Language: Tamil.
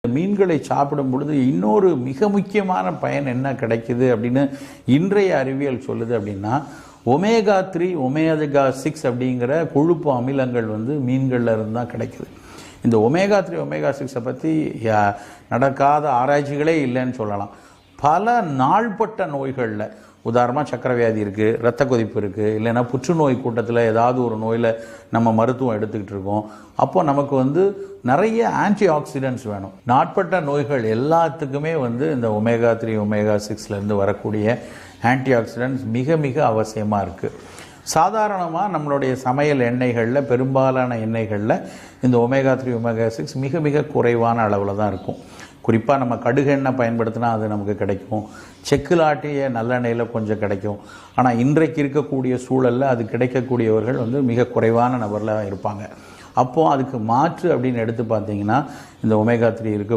மீன்களை சாப்பிடும் பொழுது இன்னொரு மிக முக்கியமான பயன் என்ன கிடைக்குது அப்படின்னு இன்றைய அறிவியல் சொல்லுது அப்படின்னா, ஒமேகா 3 ஒமேகா 6 அப்படிங்கிற கொழுப்பு அமிலங்கள் மீன்கள்ல இருந்து தான் கிடைக்குது. இந்த ஒமேகா 3 ஒமேகா 6 பற்றி நடக்காத ஆராய்ச்சிகளே இல்லைன்னு சொல்லலாம். பல நாள்பட்ட நோய்களில், உதாரணமாக சக்கரை வியாதி இருக்குது, இரத்த கொதிப்பு இருக்குது, இல்லைன்னா புற்றுநோய் கூட்டத்தில் ஏதாவது ஒரு நோயில் நம்ம மருத்துவம் எடுத்துக்கிட்டு இருக்கோம். அப்போ நமக்கு நிறைய ஆன்டி ஆக்சிடென்ட்ஸ் வேணும். நாட்பட்ட நோய்கள் எல்லாத்துக்குமே இந்த ஒமேகா 3 ஒமேகா 6லேருந்து வரக்கூடிய ஆன்டி ஆக்சிடென்ட்ஸ் மிக மிக அவசியமாக இருக்குது. சாதாரணமாக நம்மளுடைய சமையல் எண்ணெய்களில், பெரும்பாலான எண்ணெய்களில் இந்த ஒமேகா 3 ஒமேகா 6 மிக மிக குறைவான அளவில் தான் இருக்கும். குறிப்பாக நம்ம கடுகு எண்ணெய் பயன்படுத்தினா அது நமக்கு கிடைக்கும். செக்கில் ஆட்டிய நல்லெண்ணெயில் கொஞ்சம் கிடைக்கும். ஆனால் இன்றைக்கு இருக்கக்கூடிய சூழலில் அது கிடைக்கக்கூடியவர்கள் மிக குறைவான நபரில் இருப்பாங்க. அப்போது அதுக்கு மாற்று அப்படின்னு எடுத்து பார்த்தீங்கன்னா இந்த ஒமேகா 3 இருக்க